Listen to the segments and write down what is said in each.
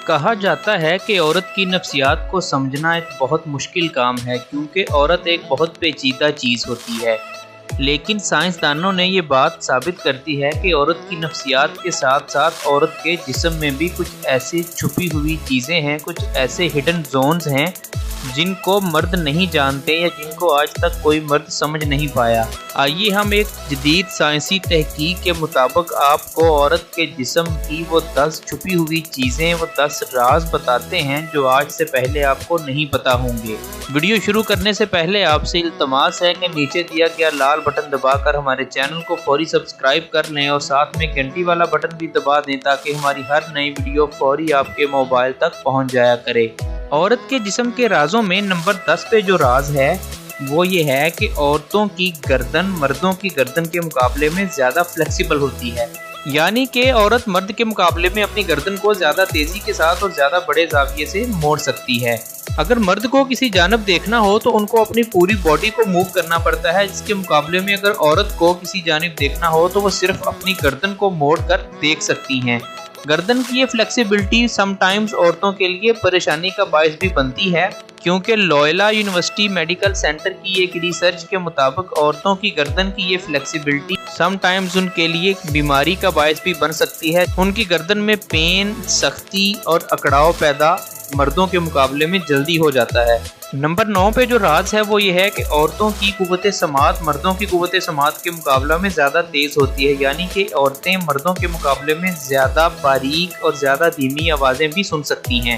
کہا جاتا ہے کہ عورت کی نفسیات کو سمجھنا ایک بہت مشکل کام ہے کیونکہ عورت ایک بہت پیچیدہ چیز ہوتی ہے، لیکن سائنسدانوں نے یہ بات ثابت کر دی ہے کہ عورت کی نفسیات کے ساتھ ساتھ عورت کے جسم میں بھی کچھ ایسی چھپی ہوئی چیزیں ہیں، کچھ ایسے ہڈن زونز ہیں جن کو مرد نہیں جانتے یا جن کو آج تک کوئی مرد سمجھ نہیں پایا۔ آئیے ہم ایک جدید سائنسی تحقیق کے مطابق آپ کو عورت کے جسم کی وہ 10 چھپی ہوئی چیزیں، وہ 10 راز بتاتے ہیں جو آج سے پہلے آپ کو نہیں پتا ہوں گے۔ ویڈیو شروع کرنے سے پہلے آپ سے التماس ہے کہ نیچے دیا گیا لال بٹن دبا کر ہمارے چینل کو فوری سبسکرائب کر لیں اور ساتھ میں گھنٹی والا بٹن بھی دبا دیں تاکہ ہماری ہر نئی ویڈیو فوری آپ کے موبائل تک پہنچ جایا کرے۔ عورت کے جسم کے رازوں میں نمبر 10 پہ جو راز ہے وہ یہ ہے کہ عورتوں کی گردن مردوں کی گردن کے مقابلے میں زیادہ فلیکسیبل ہوتی ہے، یعنی کہ عورت مرد کے مقابلے میں اپنی گردن کو زیادہ تیزی کے ساتھ اور زیادہ بڑے زاویے سے موڑ سکتی ہے۔ اگر مرد کو کسی جانب دیکھنا ہو تو ان کو اپنی پوری باڈی کو موو کرنا پڑتا ہے، جس کے مقابلے میں اگر عورت کو کسی جانب دیکھنا ہو تو وہ صرف اپنی گردن کو موڑ کر دیکھ سکتی ہیں۔ گردن کی یہ فلیکسیبلٹی سم ٹائمز عورتوں کے لیے پریشانی کا باعث بھی بنتی ہے، کیونکہ لوئلا یونیورسٹی میڈیکل سینٹر کی ایک ریسرچ کے مطابق عورتوں کی گردن کی یہ فلیکسیبلٹی سم ٹائمز ان کے لیے بیماری کا باعث بھی بن سکتی ہے۔ ان کی گردن میں پین، سختی اور اکڑاؤ پیدا مردوں کے مقابلے میں جلدی ہو جاتا ہے۔ نمبر 9 پہ جو راز ہے وہ یہ ہے کہ عورتوں کی قوت سماعت مردوں کی قوت سماعت کے مقابلہ میں زیادہ تیز ہوتی ہے، یعنی کہ عورتیں مردوں کے مقابلے میں زیادہ باریک اور زیادہ دھیمی آوازیں بھی سن سکتی ہیں۔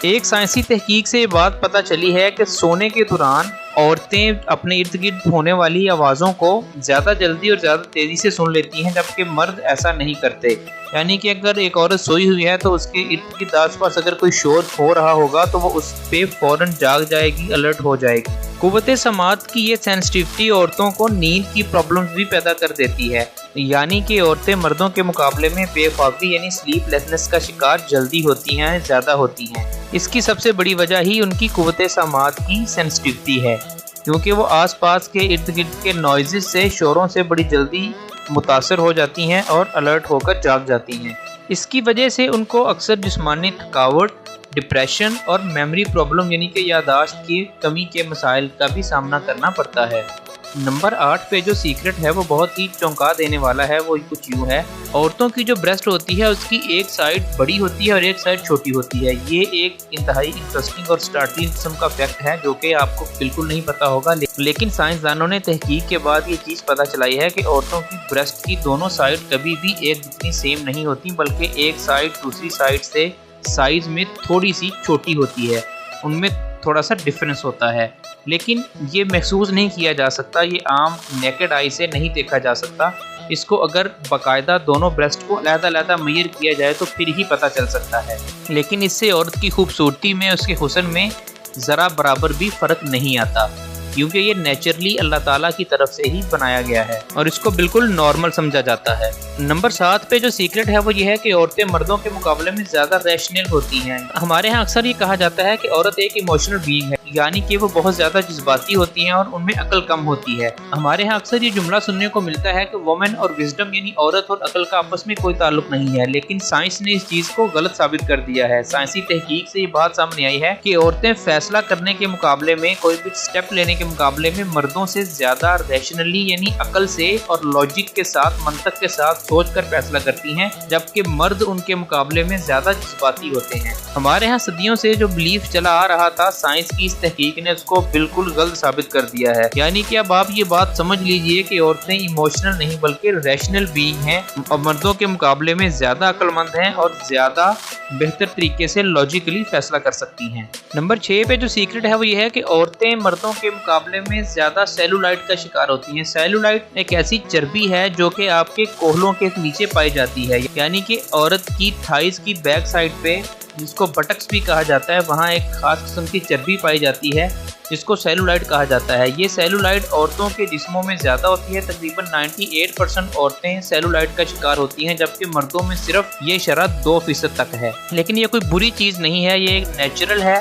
ایک سائنسی تحقیق سے یہ بات پتہ چلی ہے کہ سونے کے دوران عورتیں اپنے ارد گرد ہونے والی آوازوں کو زیادہ جلدی اور زیادہ تیزی سے سن لیتی ہیں، جبکہ مرد ایسا نہیں کرتے۔ یعنی کہ اگر ایک عورت سوئی ہوئی ہے تو اس کے ارد گرد آس پاس اگر کوئی شور ہو رہا ہوگا تو وہ اس پہ فوراً جاگ جائے گی، الرٹ ہو جائے گی۔ قوت سماعت کی یہ سینسٹیوٹی عورتوں کو نیند کی پرابلمز بھی پیدا کر دیتی ہے، یعنی کہ عورتیں مردوں کے مقابلے میں بے خوابی یعنی سلیپ لیسنس کا شکار جلدی ہوتی ہیں، زیادہ ہوتی ہیں۔ اس کی سب سے بڑی وجہ ہی ان کی قوت سماعت کی سینسٹیوٹی ہے، کیونکہ وہ آس پاس کے ارد گرد کے نوائزز سے، شوروں سے بڑی جلدی متاثر ہو جاتی ہیں اور الرٹ ہو کر جاگ جاتی ہیں۔ اس کی وجہ سے ان کو اکثر جسمانی تھکاوٹ، ڈپریشن اور میموری پرابلم یعنی کہ یادداشت کی کمی کے مسائل کا بھی سامنا کرنا پڑتا ہے۔ نمبر 8 پہ جو سیکرٹ ہے وہ بہت ہی چونکا دینے والا ہے، وہ کچھ یوں ہے۔ عورتوں کی جو بریسٹ ہوتی ہے اس کی ایک سائڈ بڑی ہوتی ہے اور ایک سائڈ چھوٹی ہوتی ہے۔ یہ ایک انتہائی انٹرسٹنگ اور سٹارٹلنگ قسم کا فیکٹ ہے جو کہ آپ کو بالکل نہیں پتا ہوگا، لیکن سائنسدانوں نے تحقیق کے بعد یہ چیز پتہ چلائی ہے کہ عورتوں کی بریسٹ کی دونوں سائڈ کبھی بھی ایک جتنی سیم نہیں ہوتی، بلکہ ایک سائڈ دوسری سائڈ سے سائز میں تھوڑی سی چھوٹی ہوتی ہے، ان میں تھوڑا سا ڈفرنس ہوتا ہے، لیکن یہ محسوس نہیں کیا جا سکتا، یہ عام نیکڈ آئی سے نہیں دیکھا جا سکتا۔ اس کو اگر باقاعدہ دونوں بریسٹ کو علیحدہ علیحدہ میئر کیا جائے تو پھر ہی پتہ چل سکتا ہے، لیکن اس سے عورت کی خوبصورتی میں، اس کے حسن میں ذرا برابر بھی فرق نہیں آتا، کیونکہ یہ نیچرلی اللہ تعالیٰ کی طرف سے ہی بنایا گیا ہے اور اس کو بالکل نارمل سمجھا جاتا ہے۔ نمبر 7 پہ جو سیکرٹ ہے وہ یہ ہے کہ عورتیں مردوں کے مقابلے میں زیادہ ریشنل ہوتی ہیں۔ ہمارے ہاں اکثر یہ کہا جاتا ہے کہ عورت ایک ایموشنل بینگ ہے، یعنی کہ وہ بہت زیادہ جذباتی ہوتی ہیں اور ان میں عقل کم ہوتی ہے۔ ہمارے ہاں اکثر یہ جملہ سننے کو ملتا ہے کہ وومن اور وزڈم یعنی عورت اور عقل کا آپس میں کوئی تعلق نہیں ہے، لیکن سائنس نے اس چیز کو غلط ثابت کر دیا ہے۔ سائنسی تحقیق سے یہ بات سامنے آئی ہے کہ عورتیں فیصلہ کرنے کے مقابلے میں، کوئی بھی سٹیپ لینے کے مقابلے میں مردوں سے زیادہ ریشنلی یعنی عقل سے اور لاجک کے ساتھ، منطق کے ساتھ سوچ کر فیصلہ کرتی ہیں، جبکہ مرد ان کے مقابلے میں زیادہ جذباتی ہوتے ہیں۔ ہمارے ہاں صدیوں سے جو بلیف چلا آ رہا تھا، سائنس کی اس تحقیق نے اس کو بالکل غلط ثابت کر دیا ہے، یعنی کہ اب آپ یہ بات سمجھ لیجئے کہ عورتیں ایموشنل نہیں بلکہ ریشنل بینگ ہیں اور مردوں کے مقابلے میں زیادہ عقل مند ہیں اور زیادہ بہتر طریقے سے لاجیکلی فیصلہ کر سکتی ہیں۔ نمبر 6 پہ جو سیکرٹ ہے وہ یہ ہے کہ عورتیں مردوں کے مقابلے میں زیادہ سیلولائٹ کا شکار ہوتی ہیں۔ سیلولائٹ ایک ایسی چربی ہے جو کہ آپ کے کوہلوں کے نیچے پائی جاتی ہے، یعنی کہ عورت کی تھائز کی بیک سائڈ پہ، جس کو بٹکس بھی کہا جاتا ہے، وہاں ایک خاص قسم کی چربی پائی جاتی ہے جس کو سیلولائٹ کہا جاتا ہے۔ یہ سیلولائٹ عورتوں کے جسموں میں زیادہ ہوتی ہے، تقریباً 98% عورتیں سیلولائٹ کا شکار ہوتی ہیں، جبکہ مردوں میں صرف یہ شرح 2% تک ہے۔ لیکن یہ کوئی بری چیز نہیں ہے، یہ ایک نیچرل ہے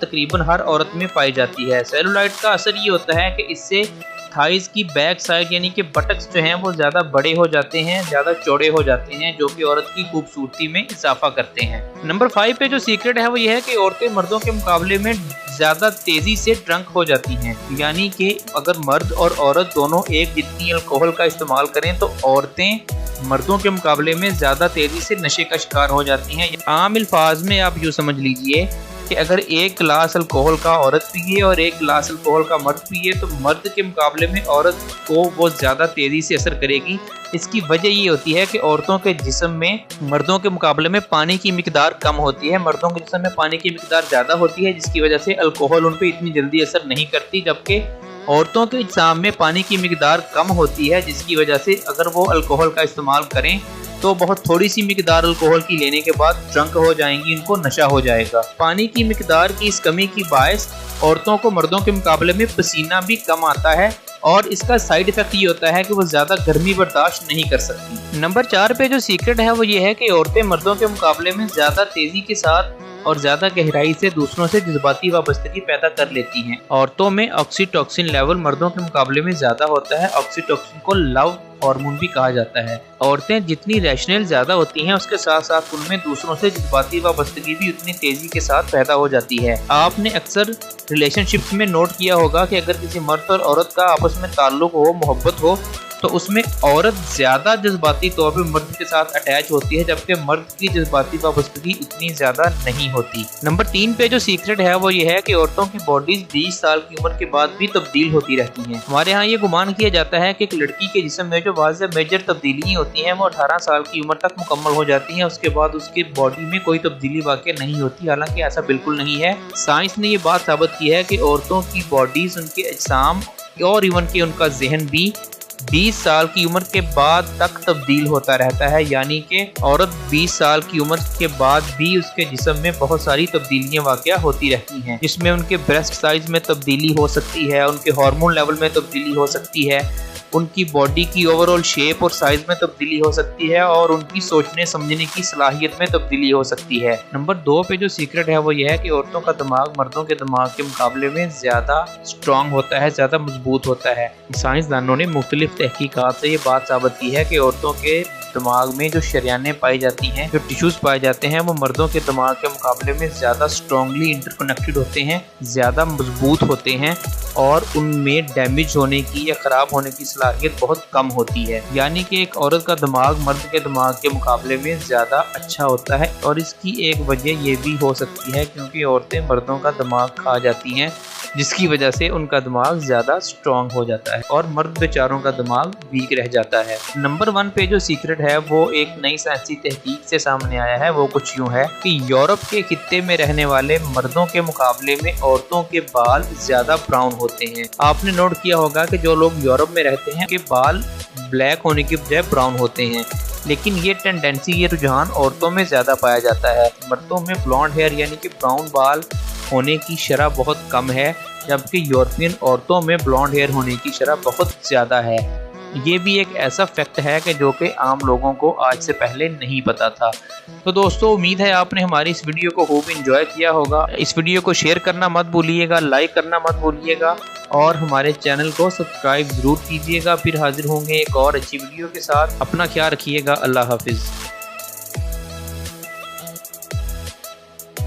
تقریباً ہر عورت میں پائی جاتی ہے۔ سیلولائٹ کا اثر یہ ہوتا ہے کہ اس سے تھائز کی بیک سائڈ یعنی کہ بٹکس جو ہیں وہ زیادہ بڑے ہو جاتے ہیں، زیادہ چوڑے ہو جاتے ہیں، جو کہ عورت کی خوبصورتی میں اضافہ کرتے ہیں۔ نمبر 5 پہ جو سیکرٹ ہے وہ یہ ہے کہ عورتیں مردوں کے مقابلے میں زیادہ تیزی سے ڈرنک ہو جاتی ہیں، یعنی کہ اگر مرد اور عورت دونوں ایک جتنی الکوہل کا استعمال کریں تو عورتیں مردوں کے مقابلے میں زیادہ تیزی سے نشے کا شکار ہو جاتی ہیں۔ عام الفاظ میں آپ یوں سمجھ لیجئے کہ اگر ایک گلاس الکوہل کا عورت پیے اور ایک گلاس الکوہل کا مرد پیے تو مرد کے مقابلے میں عورت کو وہ زیادہ تیزی سے اثر کرے گی۔ اس کی وجہ یہ ہوتی ہے کہ عورتوں کے جسم میں مردوں کے مقابلے میں پانی کی مقدار کم ہوتی ہے، مردوں کے جسم میں پانی کی مقدار زیادہ ہوتی ہے، جس کی وجہ سے الکوہل ان پہ اتنی جلدی اثر نہیں کرتی، جبکہ عورتوں کے جسم میں پانی کی مقدار کم ہوتی ہے، جس کی وجہ سے اگر وہ الکوہل کا استعمال کریں تو بہت تھوڑی سی مقدار الکوہل کی لینے کے بعد ڈرنک ہو جائیں گی، ان کو نشہ ہو جائے گا۔ پانی کی مقدار کی اس کمی کی باعث عورتوں کو مردوں کے مقابلے میں پسینہ بھی کم آتا ہے، اور اس کا سائیڈ ایفیکٹ یہ ہوتا ہے کہ وہ زیادہ گرمی برداشت نہیں کر سکتی۔ نمبر 4 پہ جو سیکرٹ ہے وہ یہ ہے کہ عورتیں مردوں کے مقابلے میں زیادہ تیزی کے ساتھ اور زیادہ گہرائی سے دوسروں سے جذباتی وابستگی پیدا کر لیتی ہیں۔ عورتوں میں آکسی ٹوکسن لیول مردوں کے مقابلے میں زیادہ ہوتا ہے۔ آکسی ٹوکسن کو لو ہارمون بھی کہا جاتا ہے۔ عورتیں جتنی ریشنل زیادہ ہوتی ہیں اس کے ساتھ ساتھ ان میں دوسروں سے جذباتی وابستگی بھی اتنی تیزی کے ساتھ پیدا ہو جاتی ہے۔ آپ نے اکثر ریلیشن شپس میں نوٹ کیا ہوگا کہ اگر کسی مرد اور عورت کا آپس میں تعلق ہو، محبت ہو، تو اس میں عورت زیادہ جذباتی طور پہ مرد کے ساتھ اٹیچ ہوتی ہے، جبکہ مرد کی جذباتی وابستگی اتنی زیادہ نہیں ہوتی۔ نمبر 3 پہ جو سیکرٹ ہے وہ یہ ہے کہ عورتوں کی باڈیز 20 سال کی عمر کے بعد بھی تبدیل ہوتی رہتی ہیں۔ ہمارے ہاں یہ گمان کیا جاتا ہے کہ ایک لڑکی کے جسم میں جو واضح میجر تبدیلی ہوتی ہیں وہ 18 سال کی عمر تک مکمل ہو جاتی ہیں، اس کے بعد اس کی باڈی میں کوئی تبدیلی واقع نہیں ہوتی، حالانکہ ایسا بالکل نہیں ہے۔ سائنس نے یہ بات ثابت کی ہے کہ عورتوں کی باڈیز، ان کے اجسام اور ایون کہ ان کا ذہن بھی 20 سال کی عمر کے بعد تک تبدیل ہوتا رہتا ہے، یعنی کہ عورت 20 سال کی عمر کے بعد بھی اس کے جسم میں بہت ساری تبدیلیاں واقع ہوتی رہتی ہیں، جس میں ان کے بریسٹ سائز میں تبدیلی ہو سکتی ہے، ان کے ہارمون لیول میں تبدیلی ہو سکتی ہے، ان کی باڈی کی اوور آل شیپ اور سائز میں تبدیلی ہو سکتی ہے، اور ان کی سوچنے سمجھنے کی صلاحیت میں تبدیلی ہو سکتی ہے۔ نمبر 2 پہ جو سیکرٹ ہے وہ یہ ہے کہ عورتوں کا دماغ مردوں کے دماغ کے مقابلے میں زیادہ سٹرونگ ہوتا ہے، زیادہ مضبوط ہوتا ہے۔ سائنسدانوں نے مختلف تحقیقات سے یہ بات ثابت کی ہے کہ عورتوں کے دماغ میں جو شریانیں پائی جاتی ہیں، جو ٹیشوز پائے جاتے ہیں، وہ مردوں کے دماغ کے مقابلے میں زیادہ سٹرونگلی انٹرکنیکٹڈ ہوتے ہیں، زیادہ مضبوط ہوتے ہیں، اور ان میں ڈیمیج ہونے کی یا خراب ہونے کی صلاحیت بہت کم ہوتی ہے۔ یعنی کہ ایک عورت کا دماغ مرد کے دماغ کے مقابلے میں زیادہ اچھا ہوتا ہے، اور اس کی ایک وجہ یہ بھی ہو سکتی ہے کیونکہ عورتیں مردوں کا دماغ کھا جاتی ہیں، جس کی وجہ سے ان کا دماغ زیادہ سٹرونگ ہو جاتا ہے اور مرد بیچاروں کا دماغ ویک رہ جاتا ہے۔ نمبر 1 پہ جو سیکرٹ ہے وہ ایک نئی سائنسی تحقیق سے سامنے آیا ہے، وہ کچھ یوں ہے کہ یورپ کے خطے میں رہنے والے مردوں کے مقابلے میں عورتوں کے بال زیادہ براؤن ہوتے ہیں۔ آپ نے نوٹ کیا ہوگا کہ جو لوگ یورپ میں رہتے ہیں کہ بال بلیک ہونے کی بجائے براؤن ہوتے ہیں، لیکن یہ ٹینڈنسی، یہ رجحان عورتوں میں زیادہ پایا جاتا ہے۔ مردوں میں بلانڈ ہیئر یعنی کہ براؤن بال ہونے کی شرح بہت کم ہے، جبکہ یورپین عورتوں میں بلانڈ ہیئر ہونے کی شرح بہت زیادہ ہے۔ یہ بھی ایک ایسا فیکٹ ہے کہ جو کہ عام لوگوں کو آج سے پہلے نہیں پتا تھا۔ تو دوستو، امید ہے آپ نے ہماری اس ویڈیو کو خوب انجوائے کیا ہوگا۔ اس ویڈیو کو شیئر کرنا مت بھولیے گا، لائک کرنا مت بھولیے گا، اور ہمارے چینل کو سبسکرائب ضرور کیجیے گا۔ پھر حاضر ہوں گے ایک اور اچھی ویڈیو کے ساتھ۔ اپنا خیال رکھیے گا۔ اللہ حافظ۔